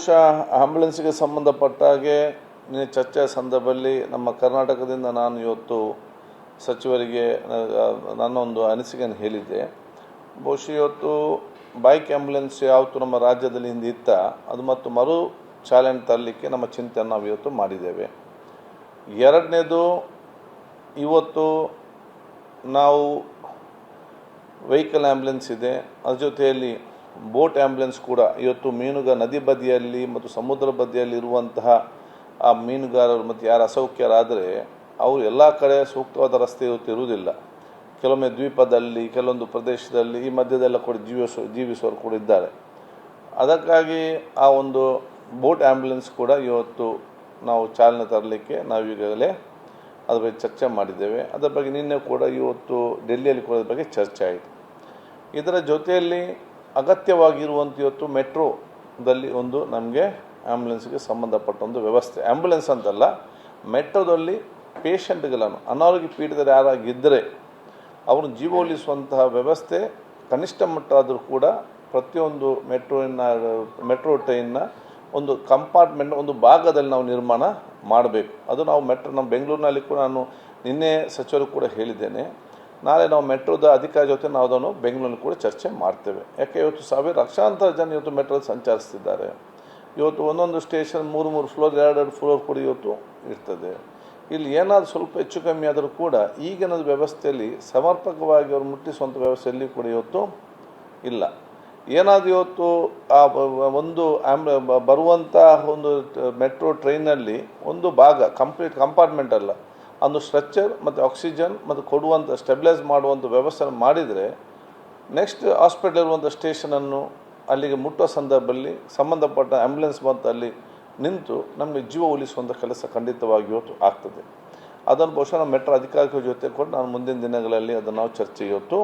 ಬಹುಶಃ ಆಂಬ್ಯುಲೆನ್ಸ್ಗೆ ಸಂಬಂಧಪಟ್ಟ ಹಾಗೆ ಚರ್ಚೆಯ ಸಂದರ್ಭದಲ್ಲಿ ನಮ್ಮ ಕರ್ನಾಟಕದಿಂದ ನಾನು ಇವತ್ತು ಸಚಿವರಿಗೆ ನನ್ನೊಂದು ಅನಿಸಿಕೆಯನ್ನು ಹೇಳಿದ್ದೆ. ಬಹುಶಃ ಇವತ್ತು ಬೈಕ್ ಆಂಬ್ಯುಲೆನ್ಸ್ ಯಾವತ್ತು ನಮ್ಮ ರಾಜ್ಯದಲ್ಲಿ ಹಿಂದೆ ಇತ್ತ ಅದು ಮತ್ತು ಮರು ಚಾಲನೆ ತರಲಿಕ್ಕೆ ನಮ್ಮ ಚಿಂತೆಯನ್ನು ನಾವು ಇವತ್ತು ಮಾಡಿದ್ದೇವೆ. ಎರಡನೇದು, ಇವತ್ತು ನಾವು ವೆಹಿಕಲ್ ಆಂಬ್ಯುಲೆನ್ಸ್ ಇದೆ, ಅದ್ರ ಜೊತೆಯಲ್ಲಿ ಬೋಟ್ ಆಂಬ್ಯುಲೆನ್ಸ್ ಕೂಡ ಇವತ್ತು ನದಿ ಬದಿಯಲ್ಲಿ ಮತ್ತು ಸಮುದ್ರ ಬದಿಯಲ್ಲಿ ಇರುವಂತಹ ಆ ಮೀನುಗಾರರು ಮತ್ತು ಯಾರು ಅಸೌಖ್ಯರಾದರೆ ಅವರು ಎಲ್ಲ ಕಡೆ ಸೂಕ್ತವಾದ ರಸ್ತೆ ಇವತ್ತು ಇರುವುದಿಲ್ಲ. ಕೆಲವೊಮ್ಮೆ ದ್ವೀಪದಲ್ಲಿ, ಕೆಲವೊಂದು ಪ್ರದೇಶದಲ್ಲಿ ಈ ಮಧ್ಯದೆಲ್ಲ ಕೂಡ ಜೀವಿಸುವವರು ಕೂಡ ಇದ್ದಾರೆ. ಅದಕ್ಕಾಗಿ ಆ ಒಂದು ಬೋಟ್ ಆಂಬ್ಯುಲೆನ್ಸ್ ಕೂಡ ಇವತ್ತು ನಾವು ಚಾಲನೆ ತರಲಿಕ್ಕೆ ನಾವೀಗಾಗಲೇ ಅದ್ರ ಬಗ್ಗೆ ಚರ್ಚೆ ಮಾಡಿದ್ದೇವೆ. ಅದರ ಬಗ್ಗೆ ನಿನ್ನೆ ಕೂಡ ಇವತ್ತು ಡೆಲ್ಲಿಯಲ್ಲಿ ಕೂಡ ಅದ್ರ ಬಗ್ಗೆ ಚರ್ಚೆ ಆಯಿತು. ಇದರ ಜೊತೆಯಲ್ಲಿ ಅಗತ್ಯವಾಗಿರುವಂಥ ಇವತ್ತು ಮೆಟ್ರೋದಲ್ಲಿ ಒಂದು ನಮಗೆ ಆ್ಯಂಬುಲೆನ್ಸ್ಗೆ ಸಂಬಂಧಪಟ್ಟ ಒಂದು ವ್ಯವಸ್ಥೆ, ಆ್ಯಂಬುಲೆನ್ಸ್ ಅಂತಲ್ಲ, ಮೆಟ್ರೋದಲ್ಲಿ ಪೇಷಂಟ್ಗಳನ್ನು ಅನಾರೋಗ್ಯ ಪೀಡಿತರು ಯಾರಾಗಿದ್ದರೆ ಅವ್ರನ್ನ ಜೀವ ಉಳಿಸುವಂತಹ ವ್ಯವಸ್ಥೆ ಕನಿಷ್ಠ ಮಟ್ಟ ಆದರೂ ಕೂಡ ಪ್ರತಿಯೊಂದು ಮೆಟ್ರೋ ಟ್ರೈನ್ನ ಒಂದು ಕಂಪಾರ್ಟ್ಮೆಂಟ್ ಒಂದು ಭಾಗದಲ್ಲಿ ನಾವು ನಿರ್ಮಾಣ ಮಾಡಬೇಕು. ಅದು ನಾವು ನಮ್ಮ ಬೆಂಗಳೂರಿನಲ್ಲಿ ಕೂಡ ನಾನು ನಿನ್ನೆ ಸಚಿವರು ಕೂಡ ಹೇಳಿದ್ದೇನೆ. ನಾಳೆ ನಾವು ಮೆಟ್ರೋದ ಅಧಿಕಾರಿ ಜೊತೆ ನಾವು ಅದನ್ನು ಬೆಂಗಳೂರಲ್ಲಿ ಕೂಡ ಚರ್ಚೆ ಮಾಡ್ತೇವೆ. ಯಾಕೆ ಇವತ್ತು ಲಕ್ಷಾಂತರ ಜನ ಇವತ್ತು ಮೆಟ್ರೋದಲ್ಲಿ ಸಂಚರಿಸ್ತಿದ್ದಾರೆ. ಇವತ್ತು ಒಂದೊಂದು ಸ್ಟೇಷನ್ 3 ಫ್ಲೋರ್ 2 ಫ್ಲೋರ್ ಕೂಡ ಇವತ್ತು ಇರ್ತದೆ. ಇಲ್ಲಿ ಏನಾದರೂ ಸ್ವಲ್ಪ ಹೆಚ್ಚು ಕಮ್ಮಿ ಆದರೂ ಕೂಡ ಈಗಿನ ವ್ಯವಸ್ಥೆಯಲ್ಲಿ ಸಮರ್ಪಕವಾಗಿ ಅವರು ಮುಟ್ಟಿಸುವಂಥ ವ್ಯವಸ್ಥೆಯಲ್ಲಿ ಕೂಡ ಇವತ್ತು ಇಲ್ಲ. ಏನಾದರೂ ಇವತ್ತು ಆ ಒಂದು ಬರುವಂಥ ಒಂದು ಮೆಟ್ರೋ ಟ್ರೈನಲ್ಲಿ ಒಂದು ಭಾಗ ಕಂಪ್ಲೀಟ್ ಕಂಪಾರ್ಟ್ಮೆಂಟ್ ಅಲ್ಲ, ಒಂದು ಸ್ಟ್ರೆಚರ್ ಮತ್ತು ಆಕ್ಸಿಜನ್ ಮತ್ತು ಕೊಡುವಂಥ ಸ್ಟೆಬಿಲೈಸ್ ಮಾಡುವಂಥ ವ್ಯವಸ್ಥೆ ಮಾಡಿದರೆ ನೆಕ್ಸ್ಟ್ ಹಾಸ್ಪಿಟಲ್ ಇರುವಂಥ ಸ್ಟೇಷನನ್ನು ಅಲ್ಲಿಗೆ ಮುಟ್ಟುವ ಸಂದರ್ಭದಲ್ಲಿ ಸಂಬಂಧಪಟ್ಟ ಆ್ಯಂಬುಲೆನ್ಸ್ ಬಂತು ಅಲ್ಲಿ ನಿಂತು ನಮಗೆ ಜೀವ ಉಳಿಸುವಂಥ ಕೆಲಸ ಖಂಡಿತವಾಗಿ ಇವತ್ತು ಆಗ್ತದೆ. ಅದನ್ನು ಬಹುಶಃ ನಮ್ಮ ಮೆಟ್ರೋ ಅಧಿಕಾರಿಗಳ ಜೊತೆ ಕೂಡ ನಾನು ಮುಂದಿನ ದಿನಗಳಲ್ಲಿ ಅದನ್ನು ನಾವು ಚರ್ಚೆ ಇವತ್ತು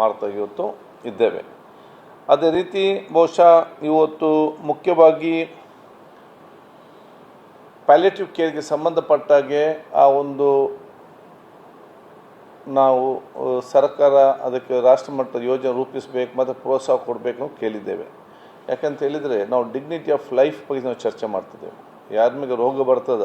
ಮಾಡ್ತಾ ಇವತ್ತು ಇದ್ದೇವೆ. ಅದೇ ರೀತಿ ಬಹುಶಃ ಇವತ್ತು ಮುಖ್ಯವಾಗಿ ಪ್ಯಾಲಿಯೇಟಿವ್ ಕೇರ್ಗೆ ಸಂಬಂಧಪಟ್ಟಾಗೆ ಆ ಒಂದು ನಾವು ಸರ್ಕಾರ ಅದಕ್ಕೆ ರಾಷ್ಟ್ರಮಟ್ಟದ ಯೋಜನೆ ರೂಪಿಸಬೇಕು ಮತ್ತು ಪ್ರೋತ್ಸಾಹ ಕೊಡಬೇಕು ಅಂತ ಕೇಳಿದ್ದೇವೆ. ಯಾಕಂತ ಹೇಳಿದರೆ ನಾವು ಡಿಗ್ನಿಟಿ ಆಫ್ ಲೈಫ್ ಬಗ್ಗೆ ನಾವು ಚರ್ಚೆ ಮಾಡ್ತಿದ್ದೇವೆ. ಯಾರ ಮೇಲೆ ರೋಗ ಬರ್ತದ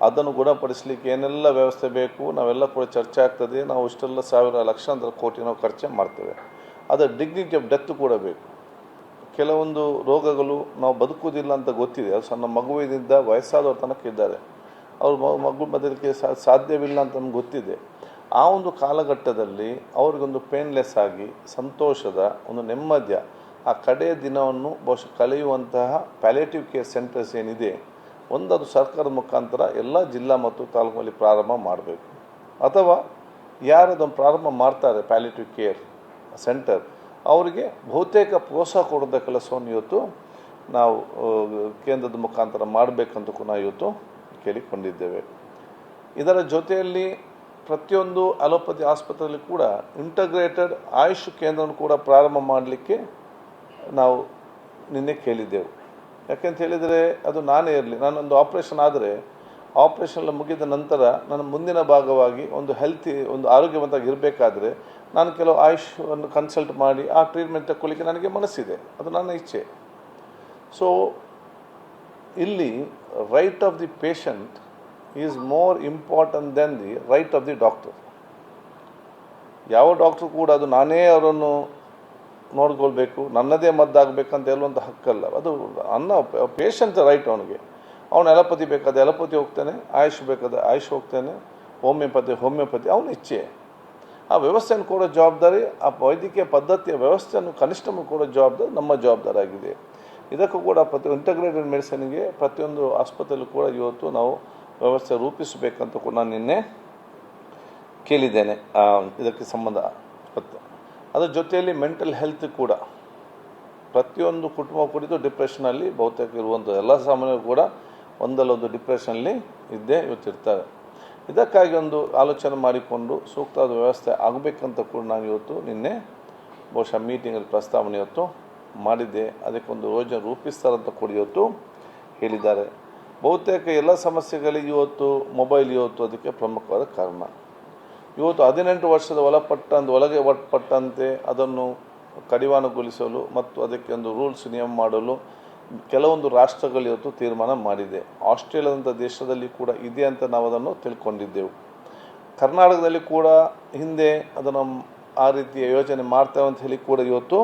ಅದನ್ನು ಗುಣಪಡಿಸಲಿಕ್ಕೆ ಏನೆಲ್ಲ ವ್ಯವಸ್ಥೆ ಬೇಕು ನಾವೆಲ್ಲ ಕೂಡ ಚರ್ಚೆ ಆಗ್ತದೆ. ನಾವು ಇಷ್ಟೆಲ್ಲ ಸಾವಿರ ಲಕ್ಷಾಂತರ ಕೋಟಿ ನಾವು ಖರ್ಚು ಮಾಡ್ತೇವೆ. ಅದರ ಡಿಗ್ನಿಟಿ ಆಫ್ ಡೆತ್ ಕೂಡ ಬೇಕು. ಕೆಲವೊಂದು ರೋಗಗಳು ನಾವು ಬದುಕುವುದಿಲ್ಲ ಅಂತ ಗೊತ್ತಿದೆ, ಅದು ಸಣ್ಣ ಮಗುವಿನಿಂದ ವಯಸ್ಸಾದವ್ರ ತನಕ ಇದ್ದಾರೆ, ಅವ್ರು ಮಗು ಬದಲಿಗೆ ಸಾಧ್ಯವಿಲ್ಲ ಅಂತ ನಮ್ಗೆ ಗೊತ್ತಿದೆ. ಆ ಒಂದು ಕಾಲಘಟ್ಟದಲ್ಲಿ ಅವ್ರಿಗೊಂದು ಪೇನ್ಲೆಸ್ ಆಗಿ ಸಂತೋಷದ ಒಂದು ನೆಮ್ಮದಿಯ ಆ ಕಡೆಯ ದಿನವನ್ನು ಬಹುಶಃ ಕಳೆಯುವಂತಹ ಪ್ಯಾಲಿಯೇಟಿವ್ ಕೇರ್ ಸೆಂಟರ್ಸ್ ಏನಿದೆ ಅದು ಸರ್ಕಾರದ ಮುಖಾಂತರ ಎಲ್ಲ ಜಿಲ್ಲಾ ಮತ್ತು ತಾಲೂಕಲ್ಲಿ ಪ್ರಾರಂಭ ಮಾಡಬೇಕು. ಅಥವಾ ಯಾರು ಅದನ್ನು ಪ್ರಾರಂಭ ಮಾಡ್ತಾರೆ ಪ್ಯಾಲಿಯೇಟಿವ್ ಕೇರ್ ಸೆಂಟರ್ ಅವರಿಗೆ ಬಹುತೇಕ ಪ್ರೋತ್ಸಾಹ ಕೊಡೋದ ಕೆಲಸವನ್ನು ಇವತ್ತು ನಾವು ಕೇಂದ್ರದ ಮುಖಾಂತರ ಮಾಡಬೇಕಂತ ಕೂಡ ಇವತ್ತು ಕೇಳಿಕೊಂಡಿದ್ದೇವೆ. ಇದರ ಜೊತೆಯಲ್ಲಿ ಪ್ರತಿಯೊಂದು ಅಲೋಪತಿ ಆಸ್ಪತ್ರೆಯಲ್ಲಿ ಕೂಡ ಇಂಟಗ್ರೇಟೆಡ್ ಆಯುಷ್ ಕೇಂದ್ರವನ್ನು ಕೂಡ ಪ್ರಾರಂಭ ಮಾಡಲಿಕ್ಕೆ ನಾವು ನಿನ್ನೆ ಕೇಳಿದ್ದೆವು. ಯಾಕೆಂತ ಹೇಳಿದರೆ ಅದು ನಾನೇ ಇರಲಿ, ನಾನೊಂದು ಆಪ್ರೇಷನ್ ಆದರೆ ಆಪ್ರೇಷನ್ ಮುಗಿದ ನಂತರ ನನ್ನ ಮುಂದಿನ ಭಾಗವಾಗಿ ಒಂದು ಆರೋಗ್ಯವಂತಾಗಿ ಇರಬೇಕಾದ್ರೆ ನಾನು ಕೆಲವು ಆಯುಷನ್ನು ಕನ್ಸಲ್ಟ್ ಮಾಡಿ ಆ ಟ್ರೀಟ್ಮೆಂಟ್ ತಗೊಳ್ಳಿಕ್ಕೆ ನನಗೆ ಮನಸ್ಸಿದೆ, ಅದು ನನ್ನ ಇಚ್ಛೆ. ಸೊ ಇಲ್ಲಿ right of the patient is more important than the right of the doctor. ಯಾವ ಡಾಕ್ಟ್ರು ಕೂಡ ಅದು ನಾನೇ ಅವರನ್ನು ನೋಡ್ಕೊಳ್ಬೇಕು, ನನ್ನದೇ ಮದ್ದಾಗಬೇಕಂತ ಹೇಳುವಂಥ ಹಕ್ಕಲ್ಲ. ಅದು ಪೇಷಂಟ್ ರೈಟ್. ಅವನು ಎಲೋಪತಿ ಬೇಕಾದ ಎಲೋಪತಿ ಹೋಗ್ತಾನೆ, ಆಯುಷ್ ಬೇಕಾದ ಆಯುಷ್ ಹೋಗ್ತಾನೆ, ಹೋಮಿಯೋಪತಿ ಅವನ ಇಚ್ಛೆ. ಆ ವ್ಯವಸ್ಥೆಯನ್ನು ಕೊಡೋ ಜವಾಬ್ದಾರಿ, ಆ ವೈದ್ಯಕೀಯ ಪದ್ಧತಿಯ ವ್ಯವಸ್ಥೆಯನ್ನು ಕನಿಷ್ಠ ಕೊಡೋ ಜವಾಬ್ದಾರಿ ನಮ್ಮ ಜವಾಬ್ದಾರಿ ಆಗಿದೆ. ಇದಕ್ಕೂ ಕೂಡ ಇಂಟಗ್ರೇಟೆಡ್ ಮೆಡಿಸಿನ್ಗೆ ಪ್ರತಿಯೊಂದು ಆಸ್ಪತ್ರೆಯಲ್ಲೂ ಕೂಡ ಇವತ್ತು ನಾವು ವ್ಯವಸ್ಥೆ ರೂಪಿಸಬೇಕಂತ ಕೂಡ ನಾನು ನಿನ್ನೆ ಕೇಳಿದ್ದೇನೆ ಇದಕ್ಕೆ ಸಂಬಂಧಪಟ್ಟ. ಅದರ ಜೊತೆಯಲ್ಲಿ ಮೆಂಟಲ್ ಹೆಲ್ತ್ ಕೂಡ ಪ್ರತಿಯೊಂದು ಕುಟುಂಬ ಕುರಿತು ಡಿಪ್ರೆಷನಲ್ಲಿ ಬಹುತೇಕ ಇರುವಂಥ ಎಲ್ಲ ಸಾಮಾನ್ಯರು ಕೂಡ ಒಂದಲ್ಲೊಂದು ಡಿಪ್ರೆಷನ್ಲಿ ಇದ್ದೇ ಇವತ್ತಿರ್ತಾರೆ. ಇದಕ್ಕಾಗಿ ಒಂದು ಆಲೋಚನೆ ಮಾಡಿಕೊಂಡು ಸೂಕ್ತವಾದ ವ್ಯವಸ್ಥೆ ಆಗಬೇಕಂತ ಕೂಡ ನಾನು ಇವತ್ತು ನಿನ್ನೆ ಬಹುಶಃ ಮೀಟಿಂಗಲ್ಲಿ ಪ್ರಸ್ತಾವನೆ ಇವತ್ತು ಮಾಡಿದ್ದೆ. ಅದಕ್ಕೊಂದು ಯೋಜನೆ ರೂಪಿಸ್ತಾರಂತ ಕೂಡ ಇವತ್ತು ಹೇಳಿದ್ದಾರೆ. ಬಹುತೇಕ ಎಲ್ಲ ಸಮಸ್ಯೆಗಳಿಗೆ ಇವತ್ತು ಮೊಬೈಲ್ ಇವತ್ತು ಅದಕ್ಕೆ ಪ್ರಮುಖವಾದ ಕಾರಣ. ಇವತ್ತು 18 ವರ್ಷದ ಒಳಗೆ ಒಳಪಟ್ಟಂತೆ ಅದನ್ನು ಕಡಿವಾಣಗೊಳಿಸಲು ಮತ್ತು ಅದಕ್ಕೆ ಒಂದು ರೂಲ್ಸ್ ನಿಯಮ ಮಾಡಲು ಕೆಲವೊಂದು ರಾಷ್ಟ್ರಗಳು ಇವತ್ತು ತೀರ್ಮಾನ ಮಾಡಿದೆ. ಆಸ್ಟ್ರೇಲಿಯಾದಂಥ ದೇಶದಲ್ಲಿ ಕೂಡ ಇದೆ ಅಂತ ನಾವು ಅದನ್ನು ತಿಳ್ಕೊಂಡಿದ್ದೆವು. ಕರ್ನಾಟಕದಲ್ಲಿ ಕೂಡ ಹಿಂದೆ ಅದನ್ನು ಆ ರೀತಿಯ ಯೋಜನೆ ಮಾಡ್ತೇವೆ ಅಂತ ಹೇಳಿ ಕೂಡ ಇವತ್ತು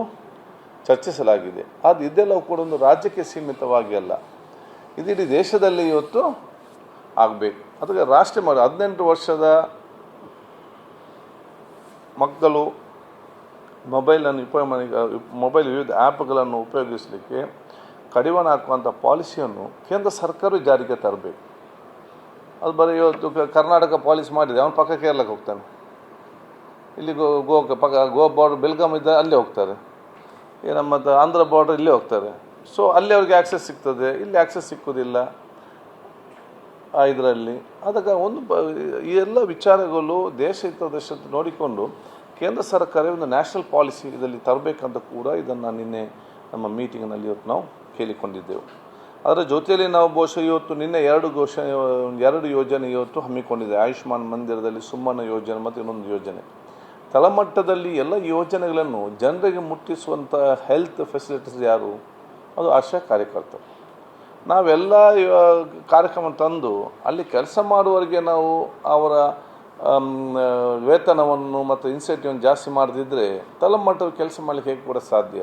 ಚರ್ಚಿಸಲಾಗಿದೆ. ಅದು ಇದೆಲ್ಲವೂ ಕೂಡ ಒಂದು ರಾಜ್ಯಕ್ಕೆ ಸೀಮಿತವಾಗಿ ಅಲ್ಲ, ಇಡೀ ದೇಶದಲ್ಲಿ ಇವತ್ತು ಆಗಬೇಕು. ಅದಕ್ಕೆ ರಾಷ್ಟ್ರೀಯ 18 ವರ್ಷದ ಮಕ್ಕಳು ಮೊಬೈಲ್ ವಿವಿಧ ಆ್ಯಪ್ಗಳನ್ನು ಉಪಯೋಗಿಸಲಿಕ್ಕೆ ಕಡಿವಾಣ ಹಾಕುವಂಥ ಪಾಲಿಸಿಯನ್ನು ಕೇಂದ್ರ ಸರ್ಕಾರ ಜಾರಿಗೆ ತರಬೇಕು. ಅದು ಬರೀ ಇವತ್ತು ಕರ್ನಾಟಕ ಪಾಲಿಸಿ ಮಾಡಿದೆ, ಅವನು ಪಕ್ಕ ಕೇರಳಕ್ಕೆ ಹೋಗ್ತಾನೆ, ಇಲ್ಲಿ ಗೋ ಬಾರ್ಡರ್ ಬೆಲ್ಗಾಮ್ ಇದ್ದ ಅಲ್ಲೇ ಹೋಗ್ತಾರೆ, ನಮ್ಮ ಆಂಧ್ರ ಬಾರ್ಡರ್ ಇಲ್ಲೇ ಹೋಗ್ತಾರೆ. ಸೊ ಅಲ್ಲಿ ಅವ್ರಿಗೆ ಆ್ಯಕ್ಸೆಸ್ ಸಿಗ್ತದೆ, ಇಲ್ಲಿ ಆ್ಯಕ್ಸೆಸ್ ಸಿಕ್ಕೋದಿಲ್ಲ ಇದರಲ್ಲಿ. ಅದಕ್ಕೆ ಈ ಎಲ್ಲ ವಿಚಾರಗಳು ದೇಶ ನೋಡಿಕೊಂಡು ಕೇಂದ್ರ ಸರ್ಕಾರ ಒಂದು ನ್ಯಾಷನಲ್ ಪಾಲಿಸಿ ಇದರಲ್ಲಿ ತರಬೇಕಂತ ಕೂಡ ಇದನ್ನು ನಿನ್ನೆ ನಮ್ಮ ಮೀಟಿಂಗ್ನಲ್ಲಿ ಇವತ್ತು ನಾವು ಕೇಳಿಕೊಂಡಿದ್ದೆವು. ಅದರ ಜೊತೆಯಲ್ಲಿ ನಾವು ಬಹುಶಃ ಇವತ್ತು ನಿನ್ನೆ ಎರಡು ಯೋಜನೆ ಇವತ್ತು ಹಮ್ಮಿಕೊಂಡಿದೆ. ಆಯುಷ್ಮಾನ್ ಮಂದಿರದಲ್ಲಿ ಸುಮ್ಮನ ಯೋಜನೆ ಮತ್ತು ಇನ್ನೊಂದು ಯೋಜನೆ. ತಳಮಟ್ಟದಲ್ಲಿ ಎಲ್ಲ ಯೋಜನೆಗಳನ್ನು ಜನರಿಗೆ ಮುಟ್ಟಿಸುವಂಥ ಹೆಲ್ತ್ ಫೆಸಿಲಿಟೀಸ್ ಯಾರು? ಅದು ಆಶಾ ಕಾರ್ಯಕರ್ತರು. ನಾವೆಲ್ಲ ಕಾರ್ಯಕ್ರಮ ತಂದು ಅಲ್ಲಿ ಕೆಲಸ ಮಾಡುವವರಿಗೆ ನಾವು ಅವರ ವೇತನವನ್ನು ಮತ್ತು ಇನ್ಸೆಂಟಿವ್ ಜಾಸ್ತಿ ಮಾಡದಿದ್ದರೆ ತಳಮಟ್ಟದ ಕೆಲಸ ಮಾಡಲಿಕ್ಕೆ ಹೇಗೆ ಕೂಡ ಸಾಧ್ಯ?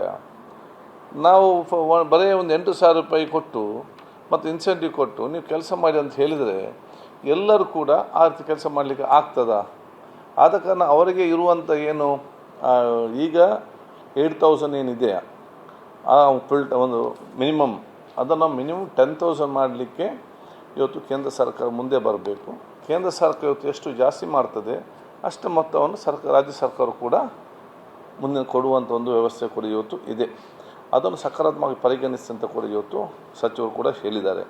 ನಾವು ಬರೀ ಒಂದು 8,000 ರೂಪಾಯಿ ಕೊಟ್ಟು ಮತ್ತು ಇನ್ಸೆಂಟಿವ್ ಕೊಟ್ಟು ನೀವು ಕೆಲಸ ಮಾಡಿ ಅಂತ ಹೇಳಿದರೆ ಎಲ್ಲರೂ ಕೂಡ ಆ ರೀತಿ ಕೆಲಸ ಮಾಡಲಿಕ್ಕೆ ಆಗ್ತದ? ಆದ ಕಾರಣ ಅವರಿಗೆ ಇರುವಂಥ ಏನು ಈಗ 8,000 ಏನಿದೆ ಆ ಒಂದು ಮಿನಿಮಮ್, ಅದನ್ನು ಮಿನಿಮಮ್ 10,000 ಮಾಡಲಿಕ್ಕೆ ಇವತ್ತು ಕೇಂದ್ರ ಸರ್ಕಾರ ಮುಂದೆ ಬರಬೇಕು. ಕೇಂದ್ರ ಸರ್ಕಾರ ಇವತ್ತು ಎಷ್ಟು ಜಾಸ್ತಿ ಮಾಡ್ತದೆ ಅಷ್ಟು ಮೊತ್ತವನ್ನು ರಾಜ್ಯ ಸರ್ಕಾರ ಕೂಡ ಮುಂದೆ ಕೊಡುವಂಥ ಒಂದು ವ್ಯವಸ್ಥೆ ಕೂಡ ಇವತ್ತು ಇದೆ. ಅದನ್ನು ಸಕಾರಾತ್ಮಕವಾಗಿ ಪರಿಗಣಿಸಿ ಅಂತ ಕೂಡ ಇವತ್ತು ಸಚಿವರು ಕೂಡ ಹೇಳಿದ್ದಾರೆ.